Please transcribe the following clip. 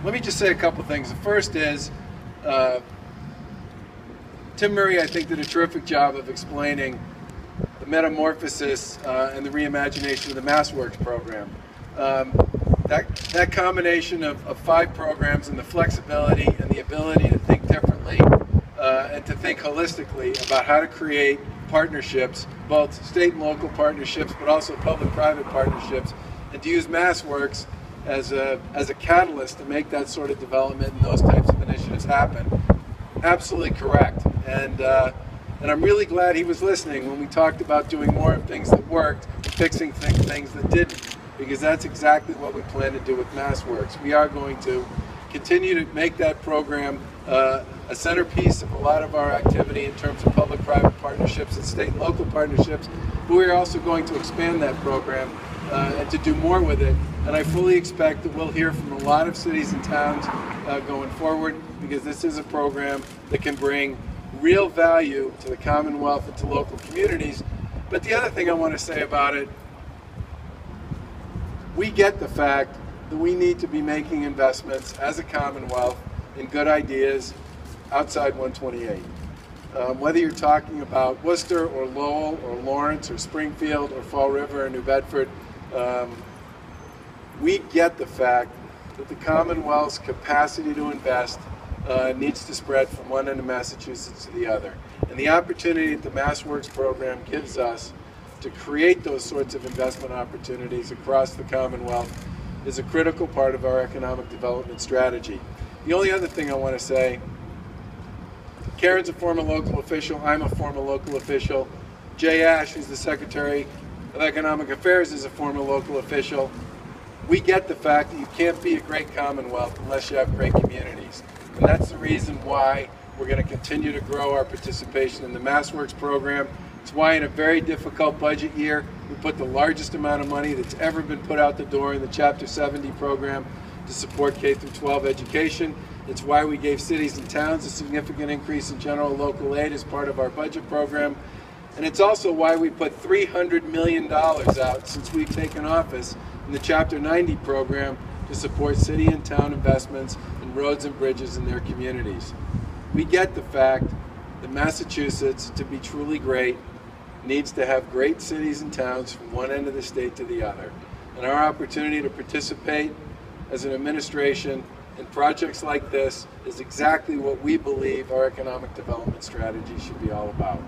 Let me just say a couple things. The first is, Tim Murray, I think, did a terrific job of explaining the metamorphosis and the reimagination of the MassWorks program. That combination of 5 programs and the flexibility and the ability to think differently and to think holistically about how to create partnerships, both state and local partnerships, but also public-private partnerships, and to use MassWorks as a catalyst to make that sort of development and those types of initiatives happen. Absolutely correct. And I'm really glad he was listening when we talked about doing more of things that worked and fixing things that didn't, because that's exactly what we plan to do with MassWorks. We are going to continue to make that program a centerpiece of a lot of our activity in terms of public-private partnerships and state and local partnerships, but we're also going to expand that program and to do more with it. And I fully expect that we'll hear from a lot of cities and towns going forward, because this is a program that can bring real value to the Commonwealth and to local communities. But the other thing I want to say about it, we get the fact that we need to be making investments as a Commonwealth in good ideas outside 128. Whether you're talking about Worcester or Lowell or Lawrence or Springfield or Fall River or New Bedford, we get the fact that the Commonwealth's capacity to invest needs to spread from one end of Massachusetts to the other. And the opportunity that the MassWorks program gives us to create those sorts of investment opportunities across the Commonwealth is a critical part of our economic development strategy. The only other thing I want to say, Karen's a former local official, I'm a former local official, Jay Ash, who's the Secretary of Economic Affairs, is a former local official. We get the fact that you can't be a great Commonwealth unless you have great communities. And that's the reason why we're going to continue to grow our participation in the MassWorks program. It's why in a very difficult budget year, we put the largest amount of money that's ever been put out the door in the Chapter 70 program to support K-12 education. It's why we gave cities and towns a significant increase in general local aid as part of our budget program. And it's also why we put $300 million out since we've taken office in the Chapter 90 program to support city and town investments in roads and bridges in their communities. We get the fact that Massachusetts, to be truly great, needs to have great cities and towns from one end of the state to the other. And our opportunity to participate as an administration in projects like this is exactly what we believe our economic development strategy should be all about.